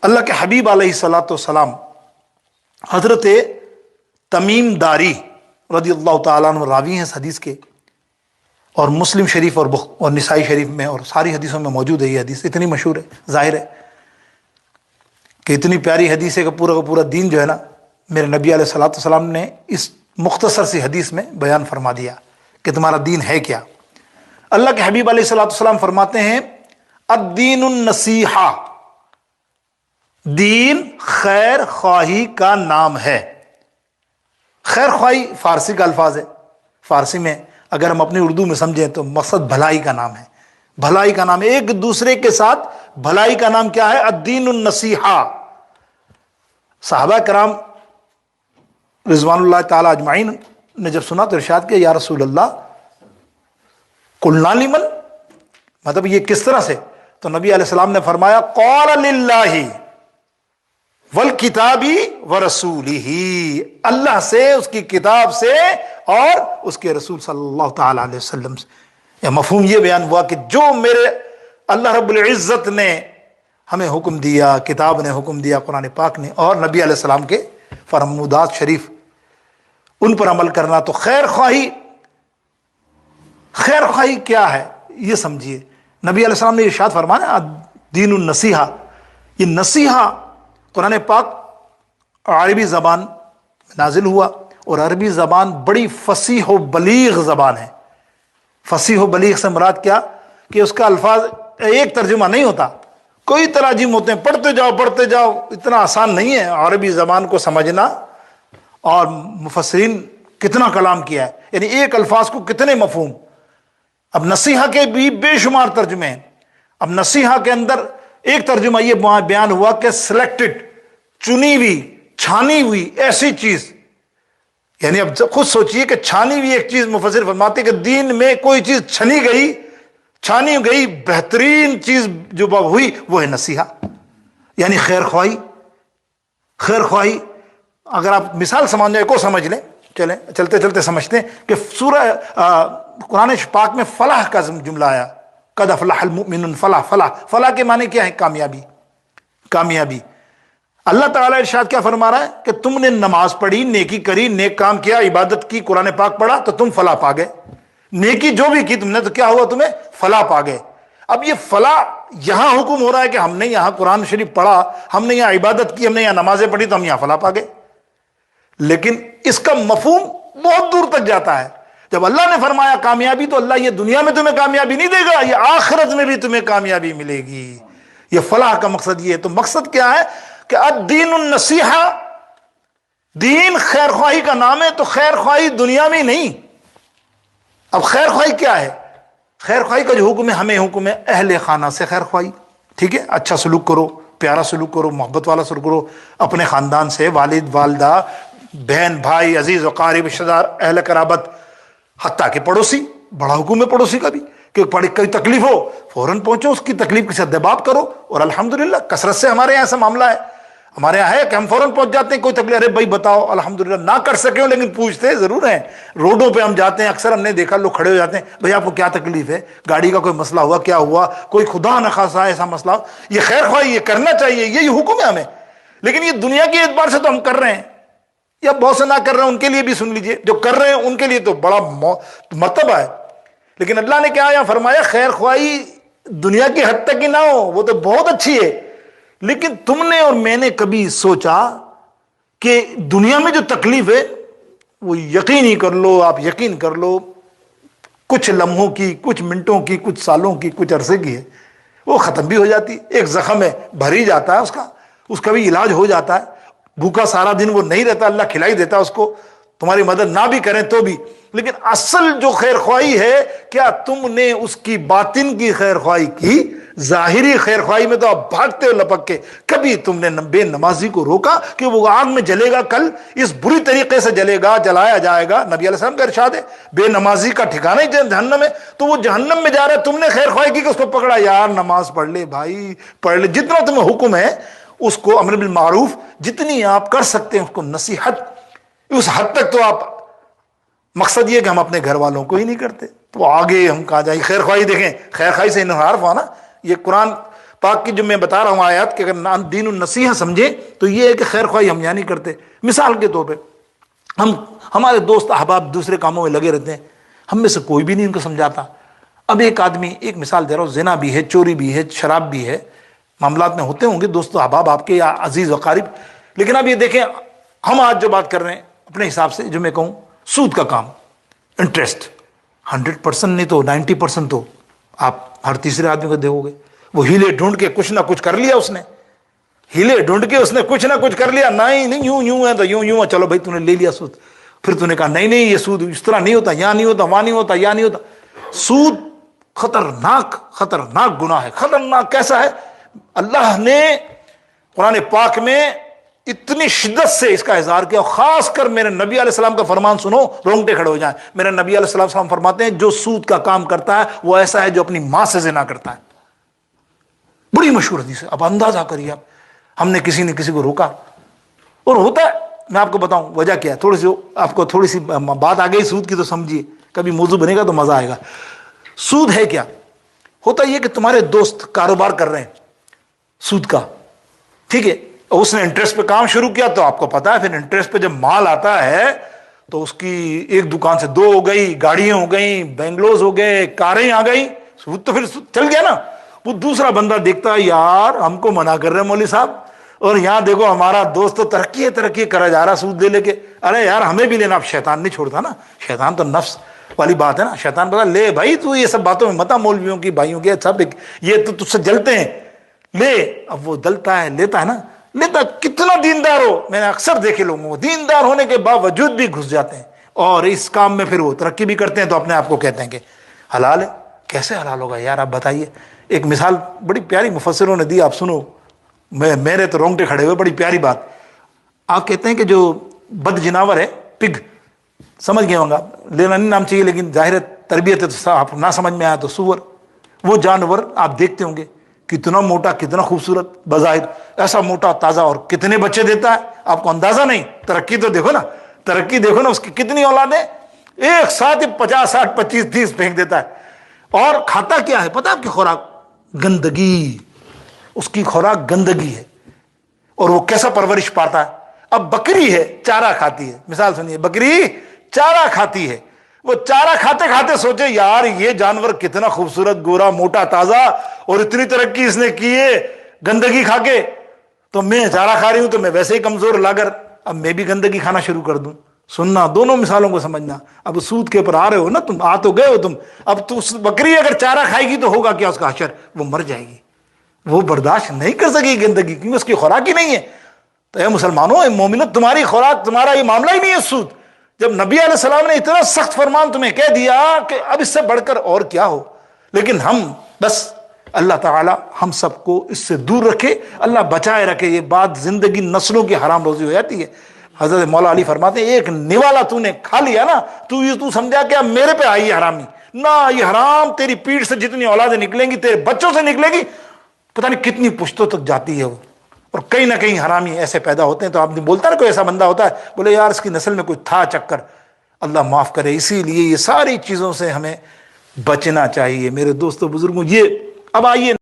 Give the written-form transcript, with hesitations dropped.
اللہ کے حبیب علیہ الصلاۃ والسلام حضرت تمیم داری رضی اللہ تعالیٰ عنہ راوی ہیں اس حدیث کے، اور مسلم شریف اور نسائی شریف میں اور ساری حدیثوں میں موجود ہے. یہ حدیث اتنی مشہور ہے، ظاہر ہے کہ اتنی پیاری حدیث ہے کہ پورا کا پورا دین جو ہے نا میرے نبی علیہ الصلاۃ والسلام نے اس مختصر سی حدیث میں بیان فرما دیا کہ تمہارا دین ہے کیا. اللہ کے حبیب علیہ الصلاۃ والسلام فرماتے ہیں الدین النصیحہ، دین خیر خواہی کا نام ہے. خیر خواہی فارسی کا الفاظ ہے. فارسی میں اگر ہم اپنی اردو میں سمجھیں تو مقصد بھلائی کا نام ہے. بھلائی کا نام ہے، ایک دوسرے کے ساتھ بھلائی کا نام کیا ہے؟ الدین النصیحہ. صحابہ کرام رضوان اللہ تعالی اجمعین نے جب سنا تو ارشاد کیا یا رسول اللہ قلنا لمن، مطلب یہ کس طرح سے؟ تو نبی علیہ السلام نے فرمایا قال للہ والکتابی ورسولہ، اللہ سے، اس کی کتاب سے اور اس کے رسول صلی اللہ تعالی علیہ وسلم سے. یا مفہوم یہ بیان ہوا کہ جو میرے اللہ رب العزت نے ہمیں حکم دیا، کتاب نے حکم دیا، قرآن پاک نے، اور نبی علیہ السلام کے فرمودات شریف، ان پر عمل کرنا. تو خیر خواہی، خیر خواہی کیا ہے یہ سمجھیے. نبی علیہ السلام نے ارشاد فرمایا دین النصیحہ. یہ نصیحہ قرآن پاک عربی زبان میں نازل ہوا، اور عربی زبان بڑی فصیح و بلیغ زبان ہے. فصیح و بلیغ سے مراد کیا کہ اس کا الفاظ ایک ترجمہ نہیں ہوتا، کوئی تراجم ہوتے ہیں، پڑھتے جاؤ پڑھتے جاؤ. اتنا آسان نہیں ہے عربی زبان کو سمجھنا. اور مفسرین کتنا کلام کیا ہے، یعنی ایک الفاظ کو کتنے مفہوم. اب نصیحہ کے بھی بے شمار ترجمے ہیں. اب نصیحہ کے اندر ایک ترجمہ یہ بیان ہوا کہ سلیکٹڈ، چنی ہوئی، چھانی ہوئی ایسی چیز. یعنی اب خود سوچئے کہ چھانی ہوئی ایک چیز، مفسر فرماتے کہ دین میں کوئی چیز چھانی گئی بہترین چیز جو ہوئی وہ ہے نصیحہ، یعنی خیر خواہی. خیر خواہی اگر آپ مثال سمجھنے کو سمجھ لیں، چلتے چلتے سمجھتے ہیں کہ سورہ قرآن پاک میں فلاح کا جملہ آیا، قد افلح المؤمنون. فلاح کے معنی کیا ہے؟ کامیابی. اللہ تعالیٰ ارشاد کیا فرما رہا ہے کہ تم نے نماز پڑھی، نیکی کری، نیک کام کیا، عبادت کی، قرآن پاک پڑھا تو تم فلاح پا گئے. نیکی جو بھی کی تم نے تو کیا ہوا؟ تمہیں فلاح پا گئے. اب یہ فلاح یہاں حکم ہو رہا ہے کہ ہم نے یہاں قرآن شریف پڑھا، ہم نے یہاں عبادت کی، ہم نے یہاں نمازیں پڑھی تو ہم یہاں فلاح پا گئے. لیکن اس کا مفہوم بہت دور تک جاتا ہے. جب اللہ نے فرمایا کامیابی تو اللہ یہ دنیا میں تمہیں کامیابی نہیں دے گا، یہ آخرت میں بھی تمہیں کامیابی ملے گی. یہ فلاح کا مقصد یہ ہے. تو مقصد کیا ہے کہ الدین النصیحہ، دین خیر خواہی کا نام ہے. تو خیر خواہی دنیا میں نہیں. اب خیر خواہی کیا ہے؟ خیر خواہی کا جو حکم ہے، ہمیں حکم ہے اہل خانہ سے خیر خواہی. ٹھیک ہے، اچھا سلوک کرو، پیارا سلوک کرو، محبت والا سلوک کرو اپنے خاندان سے، والد والدہ، بہن بھائی، عزیز وقارب، رشتہ دار، اہل قرابت، حتیٰ کہ پڑوسی. بڑا حکم ہے پڑوسی کا بھی کہ کوئی تکلیف ہو فوراً پہنچو، اس کی تکلیف کے ساتھ بات کرو. اور الحمدللہ کثرت سے ہمارے یہاں ایسا معاملہ ہے، ہمارے یہاں ہے کہ ہم فوراً پہنچ جاتے ہیں. کوئی تکلیف، ارے بھائی بتاؤ، الحمدللہ نہ کر سکے ہو لیکن پوچھتے ضرور ہیں. روڈوں پہ ہم جاتے ہیں، اکثر ہم نے دیکھا لوگ کھڑے ہو جاتے ہیں، بھائی آپ کو کیا تکلیف ہے، گاڑی کا کوئی مسئلہ ہوا، کیا ہوا، کوئی خدا نخواستہ ایسا مسئلہ ہو. یہ خیر خواہی، یہ کرنا چاہیے، یہی حکم ہے ہمیں. لیکن یہ دنیا کے اعتبار سے تو ہم کر رہے ہیں، یا بہت سے نہ کر رہے ہیں ان کے لیے بھی سن لیجئے، جو کر رہے ہیں ان کے لیے تو بڑا مرتبہ ہے. لیکن اللہ نے کیا یا فرمایا خیر خواہی دنیا کی حد تک ہی نہ ہو، وہ تو بہت اچھی ہے. لیکن تم نے اور میں نے کبھی سوچا کہ دنیا میں جو تکلیف ہے وہ یقین ہی کر لو، آپ یقین کر لو، کچھ لمحوں کی، کچھ منٹوں کی، کچھ سالوں کی، کچھ عرصے کی ہے، وہ ختم بھی ہو جاتی. ایک زخم ہے، بھر ہی جاتا ہے، اس کا بھی علاج ہو جاتا ہے. بھوکا سارا دن وہ نہیں رہتا، اللہ کھلا ہی دیتا اس کو، تمہاری مدد نہ بھی کریں تو بھی. لیکن اصل جو خیر خواہی ہے، کیا تم نے اس کی باطن کی خیر خواہی کی؟ ظاہری خیر خواہی میں تو آپ بھاگتے ہو لپک کے. کبھی تم نے بے نمازی کو روکا کہ وہ آگ میں جلے گا، کل اس بری طریقے سے جلے گا، جلایا جائے گا. نبی علیہ السلام کا ارشاد ہے بے نمازی کا ٹھکانہ ہی جہنم ہے. تو وہ جہنم میں جا رہا ہے، تم نے خیر خواہی کی کہ اس کو پکڑا، یار نماز پڑھ لے بھائی، پڑھ لے، جتنا تمہیں حکم ہے اس کو، امر بالمعروف جتنی آپ کر سکتے ہیں اس کو نصیحت، اس حد تک تو آپ. مقصد یہ کہ ہم اپنے گھر والوں کو ہی نہیں کرتے تو آگے ہم کہاں جائیں. خیر خواہی دیکھیں، خیر خواہی سے انحراف ہوا نا. یہ قرآن پاک کی جو میں بتا رہا ہوں آیات کہ اگر دین النصیحہ سمجھے تو یہ ہے کہ خیر خواہی ہم یہاں نہیں کرتے. مثال کے طور پہ ہمارے دوست احباب دوسرے کاموں میں لگے رہتے ہیں, ہم میں سے کوئی بھی نہیں ان کو سمجھاتا. اب ایک آدمی, ایک مثال دے رہا ہوں, زنا بھی ہے, چوری بھی ہے, شراب بھی ہے, معاملات میں ہوتے ہوں گے دوست احباب آپ کے یا عزیز و قارب. لیکن اب یہ دیکھیں ہم آج جو بات کر رہے ہیں اپنے حساب سے, جو میں کہوں سود کا کام, انٹرسٹ 100% نہیں تو 90% تو آپ ہر تیسرے آدمی کو دیکھو گے وہ ہیلے ڈھونڈ کے کچھ نہ کچھ کر لیا, اس نے ہیلے ڈھونڈ کے اس نے کچھ نہ کچھ کر لیا. نہیں یوں ہے تو یوں ہے, چلو بھائی تو نے لے لیا سود. پھر تو نے کہا نہیں یہ سود اس طرح نہیں ہوتا, یہاں نہیں ہوتا, وہاں نہیں ہوتا, یہاں نہیں ہوتا. سود خطرناک گناہ ہے. خطرناک کیسا ہے؟ اللہ نے قرآن پاک میں اتنی شدت سے اس کا اظہار کیا. خاص کر میرے نبی علیہ السلام کا فرمان سنو, رونگٹے کھڑے ہو جائیں. میرے نبی علیہ السلام فرماتے ہیں جو سود کا کام کرتا ہے وہ ایسا ہے جو اپنی ماں سے زنا کرتا ہے. بڑی مشہور حدیث ہے. اب اندازہ کریے آپ, ہم نے کسی نے کسی کو روکا اور ہوتا ہے. میں آپ کو بتاؤں وجہ کیا ہے, تھوڑی سی بات آ گئی سود کی تو سمجھیے, کبھی موضوع بنے گا تو مزہ آئے گا. سود ہے کیا؟ ہوتا یہ کہ تمہارے دوست کاروبار کر رہے ہیں سود کا, ٹھیک ہے, اس نے انٹرسٹ پہ کام شروع کیا تو آپ کو پتا ہے پھر انٹرسٹ پہ جب مال آتا ہے تو اس کی ایک دکان سے 2 ہو گئی, گاڑیاں ہو گئی, بنگلوز ہو گئے, کاریں آ گئی, سود تو پھر چل گیا نا. وہ دوسرا بندہ دیکھتا ہے یار ہم کو منع کر رہے مولوی صاحب, اور یہاں دیکھو ہمارا دوست تو ترقی کرا جا رہا سود لے کے. ارے یار ہمیں بھی لینا. اب شیطان نہیں چھوڑتا نا, شیطان تو نفس والی بات ہے نا. شیطان بتا لے بھائی تو یہ سب باتوں میں متا, مولویوں کی بھائیوں کی سب یہ تو تجھ سے جلتے ہیں, لے. اب وہ جلتا ہے, لیتا ہے نا, لیتا کتنا دیندار ہو. میں نے اکثر دیکھے لوگوں کو دیندار ہونے کے باوجود بھی گھس جاتے ہیں اور اس کام میں پھر وہ ترقی بھی کرتے ہیں تو اپنے آپ کو کہتے ہیں کہ حلال ہے. کیسے حلال ہوگا یار, آپ بتائیے. ایک مثال بڑی پیاری مفسروں نے دی, آپ سنو, میرے تو رونگٹے کھڑے ہوئے. بڑی پیاری بات. آپ کہتے ہیں کہ جو بد جناور ہے پگ, سمجھ گئے ہوں گا, لینا نہیں نام چاہیے لیکن ظاہر تربیت ہے تو آپ نہ سمجھ میں آیا تو سور. وہ جانور آپ دیکھتے ہوں گے کتنا موٹا, کتنا خوبصورت بظاہر, ایسا موٹا تازہ, اور کتنے بچے دیتا ہے آپ کو اندازہ نہیں. ترقی تو دیکھو نا, ترقی دیکھو نا, اس کی کتنی اولادیں, ایک ساتھ 50 60 25 30 پھینک دیتا ہے. اور کھاتا کیا ہے پتا آپ کی خوراک؟ گندگی. اس کی خوراک گندگی ہے. اور وہ کیسا پرورش پاتا ہے؟ اب بکری ہے چارہ کھاتی ہے, مثال سنیے, بکری چارہ کھاتی ہے. وہ چارہ کھاتے کھاتے سوچے یار یہ جانور کتنا خوبصورت, گورا, موٹا, تازہ, اور اتنی ترقی اس نے کی ہے گندگی کھا کے, تو میں چارہ کھا رہی ہوں تو میں ویسے ہی کمزور لاگر, اب میں بھی گندگی کھانا شروع کر دوں. سننا, دونوں مثالوں کو سمجھنا. اب سود کے اوپر آ رہے ہو نا تم, آ تو گئے ہو تم. اب تو بکری اگر چارہ کھائے گی تو ہوگا کیا اس کا حشر؟ وہ مر جائے گی, وہ برداشت نہیں کر سکے گی گندگی, کیونکہ اس کی خوراک ہی نہیں ہے. تو اے مسلمانوں, اے مومنوں, تمہاری خوراک, تمہارا یہ معاملہ ہی نہیں ہے سود. جب نبی علیہ السلام نے اتنا سخت فرمان تمہیں کہہ دیا کہ اب اس سے بڑھ کر اور کیا ہو, لیکن ہم بس, اللہ تعالی ہم سب کو اس سے دور رکھے, اللہ بچائے رکھے. یہ بات زندگی نسلوں کی حرام روزی ہو جاتی ہے. حضرت مولا علی فرماتے ہیں ایک نوالا تو نے کھا لیا نا, تو سمجھا کہ اب میرے پہ آئی ہے حرامی. نہ, یہ حرام تیری پیٹ سے جتنی اولادیں نکلیں گی, تیرے بچوں سے نکلے گی, پتہ نہیں کتنی پشتوں تک جاتی ہے وہ. اور کہیں نہ کہیں حرامی ایسے پیدا ہوتے ہیں. تو آپ نے بولتا نا کوئی ایسا بندہ ہوتا ہے, بولے یار اس کی نسل میں کوئی تھا چکر, اللہ معاف کرے. اسی لیے یہ ساری چیزوں سے ہمیں بچنا چاہیے میرے دوستوں بزرگوں. یہ اب آئیے